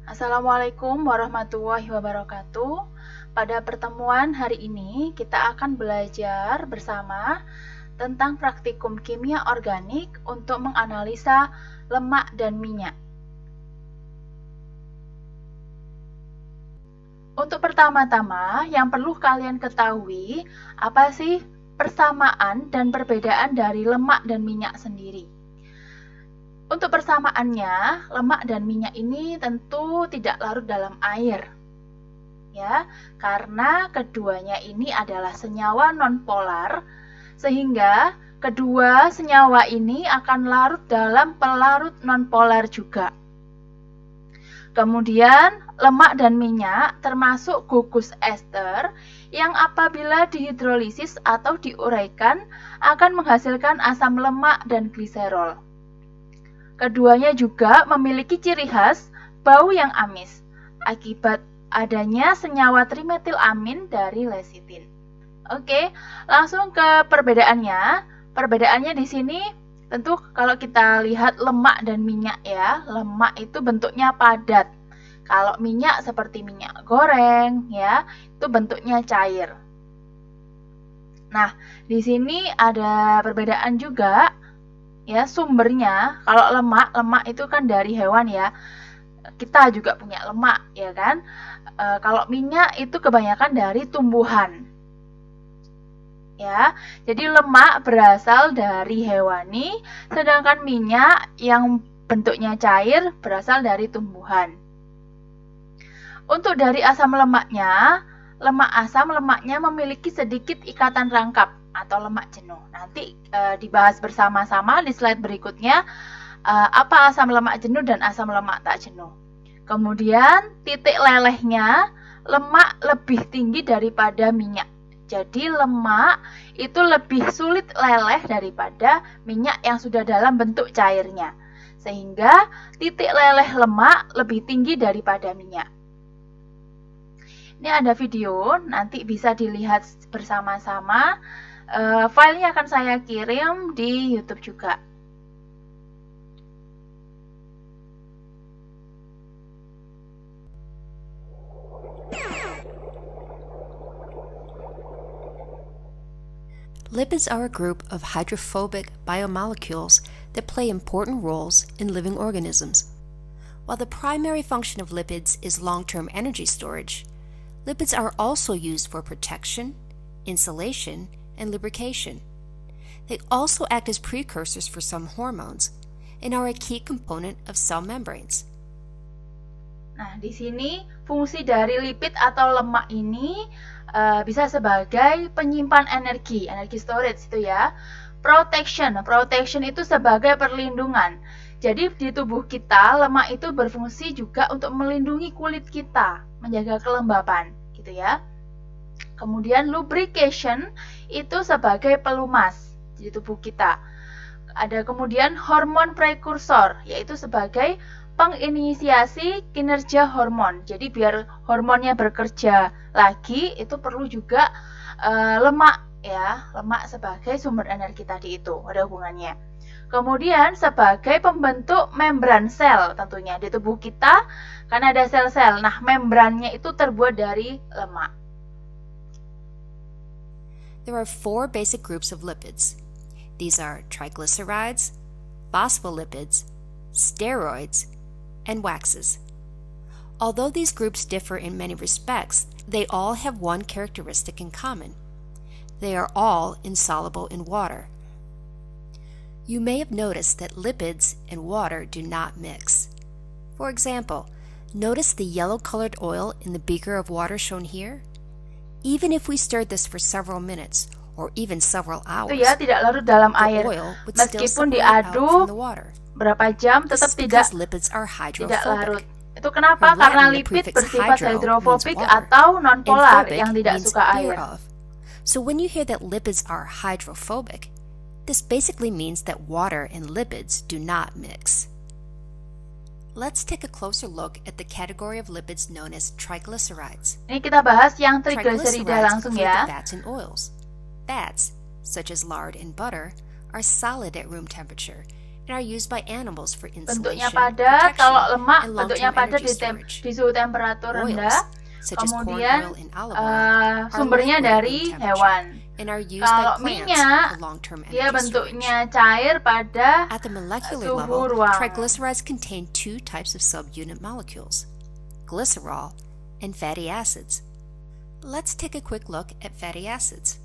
Assalamualaikum warahmatullahi wabarakatuh. Pada pertemuan hari ini, kita akan belajar bersama tentang praktikum kimia organik untuk menganalisa lemak dan minyak. Untuk pertama-tama, yang perlu kalian ketahui, apa sih persamaan dan perbedaan dari lemak dan minyak sendiri? Untuk persamaannya, lemak dan minyak ini tentu tidak larut dalam air. Ya, karena keduanya ini adalah senyawa nonpolar, sehingga kedua senyawa ini akan larut dalam pelarut nonpolar juga. Kemudian, lemak dan minyak termasuk gugus ester yang apabila dihidrolisis atau diuraikan akan menghasilkan asam lemak dan gliserol. Keduanya juga memiliki ciri khas bau yang amis akibat adanya senyawa trimetilamin dari lecitin. Oke, langsung ke perbedaannya. Perbedaannya di sini tentu kalau kita lihat lemak dan minyak ya, lemak itu bentuknya padat. Kalau minyak seperti minyak goreng ya, itu bentuknya cair. Nah, di sini ada perbedaan juga ya sumbernya. Kalau lemak itu kan dari hewan ya, kita juga punya lemak ya kan. Kalau minyak itu kebanyakan dari tumbuhan ya, jadi lemak berasal dari hewani, sedangkan minyak yang bentuknya cair berasal dari tumbuhan. Untuk dari asam lemaknya, lemaknya memiliki sedikit ikatan rangkap atau lemak jenuh. Nanti dibahas bersama-sama di slide berikutnya apa asam lemak jenuh dan asam lemak tak jenuh. Kemudian titik lelehnya lemak lebih tinggi daripada minyak. Jadi lemak itu lebih sulit leleh daripada minyak yang sudah dalam bentuk cairnya. Sehingga titik leleh lemak lebih tinggi daripada minyak. Ini ada video, nanti bisa dilihat bersama-sama. Filenya akan saya kirim di YouTube juga. Lipids are a group of hydrophobic biomolecules that play important roles in living organisms. While the primary function of lipids is long-term energy storage, lipids are also used for protection, insulation, and lubrication. They also act as precursors for some hormones and are a key component of cell membranes. Nah, di sini fungsi dari lipid atau lemak ini bisa sebagai penyimpan energi storage itu ya. Protection itu sebagai perlindungan. Jadi di tubuh kita lemak itu berfungsi juga untuk melindungi kulit kita, menjaga kelembapan gitu ya. Kemudian lubrication itu sebagai pelumas di tubuh kita. Ada kemudian hormon prekursor, yaitu sebagai penginisiasi kinerja hormon. Jadi biar hormonnya bekerja lagi, itu perlu juga lemak ya, lemak sebagai sumber energi tadi itu, ada hubungannya. Kemudian sebagai pembentuk membran sel tentunya di tubuh kita, karena ada sel-sel. Nah, membrannya itu terbuat dari lemak. There are 4 basic groups of lipids. These are triglycerides, phospholipids, steroids, and waxes. Although these groups differ in many respects, they all have one characteristic in common. They are all insoluble in water. You may have noticed that lipids and water do not mix. For example, notice the yellow-colored oil in the beaker of water shown here? Even if we stirred this for several minutes or even several hours, itu ya tidak larut dalam air. Meskipun diaduk berapa jam tetap tidak larut. Itu kenapa? Karena lipid bersifat hidrofobik atau nonpolar yang tidak suka air. So when you hear that lipids are hydrophobic, this basically means that water and lipids do not mix. Let's take a closer look at the category of lipids known as triglycerides. Ini kita bahas yang trigliserida langsung ya. Fats and oils. Fats, such as lard and butter, are solid at room temperature and and are used by animals for Bentuknya insulation, padat, protection, kalau lemak and bentuknya long-term padat energy di storage. suhu temperatur rendah. Oils, such as corn Kemudian oil and olive oil, are sumbernya liquid at room dari temperature hewan. and are used Kalau by plants minyak, for long-term dia energy storage. bentuknya cair pada At the molecular suhu level, ruang. triglycerides contain two types of subunit molecules, glycerol and fatty acids. Let's take a quick look at fatty acids.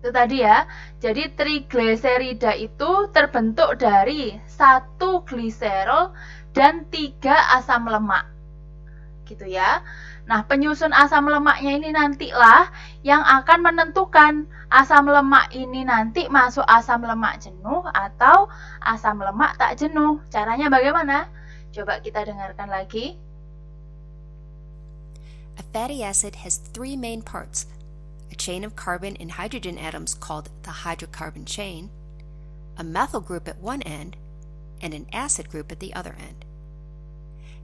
Itu tadi ya, jadi trigliserida itu terbentuk dari 1 gliserol dan 3 asam lemak. Gitu ya. Nah, penyusun asam lemaknya ini nantilah yang akan menentukan asam lemak ini nanti masuk asam lemak jenuh atau asam lemak tak jenuh. Caranya bagaimana? Coba kita dengarkan lagi. A fatty acid has 3 main parts: a chain of carbon and hydrogen atoms called the hydrocarbon chain, a methyl group at one end, and an acid group at the other end.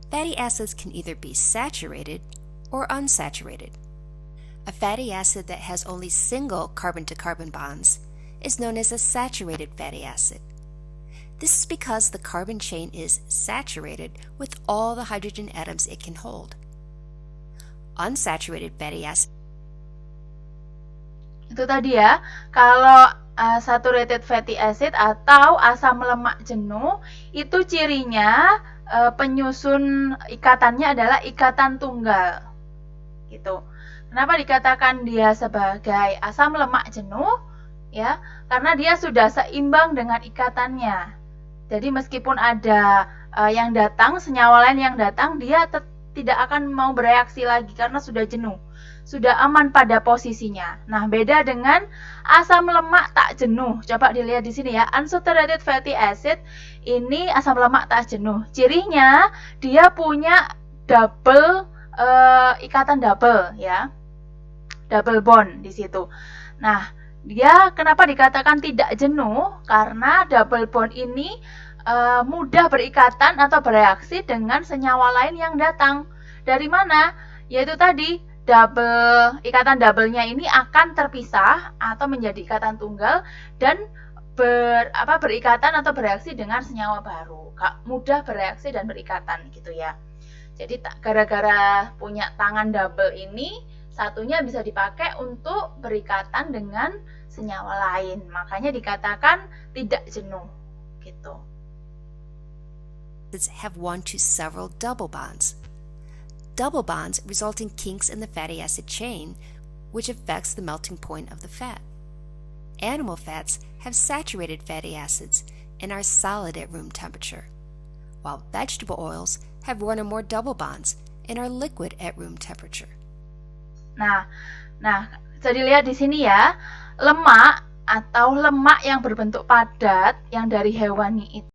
Fatty acids can either be saturated or unsaturated. A fatty acid that has only single carbon-to-carbon bonds is known as a saturated fatty acid. This is because the carbon chain is saturated with all the hydrogen atoms it can hold. Unsaturated fatty acid. Itu tadi ya, kalau saturated fatty acid atau asam lemak jenuh itu cirinya penyusun ikatannya adalah ikatan tunggal. Gitu. Kenapa dikatakan dia sebagai asam lemak jenuh? Ya, karena dia sudah seimbang dengan ikatannya. Jadi meskipun ada yang datang, senyawa lain yang datang, dia tidak akan mau bereaksi lagi karena sudah jenuh. Sudah aman pada posisinya. Nah, beda dengan asam lemak tak jenuh. Coba dilihat di sini ya, unsaturated fatty acid ini asam lemak tak jenuh. Cirinya dia punya double ikatan double ya. Double bond di situ. Nah, dia kenapa dikatakan tidak jenuh? Karena double bond ini mudah berikatan atau bereaksi dengan senyawa lain yang datang. Dari mana? Yaitu tadi ikatan double-nya ini akan terpisah atau menjadi ikatan tunggal dan berikatan atau bereaksi dengan senyawa baru. Mudah bereaksi dan berikatan gitu ya. Jadi gara-gara punya tangan double ini, satunya bisa dipakai untuk berikatan dengan senyawa lain. Makanya dikatakan tidak jenuh gitu. Have one to several double bonds. Double bonds result in kinks in the fatty acid chain, which affects the melting point of the fat. Animal fats have saturated fatty acids and are solid at room temperature, while vegetable oils have one or more double bonds and are liquid at room temperature. Nah, bisa dilihat di sini ya, lemak atau lemak yang berbentuk padat yang dari hewani itu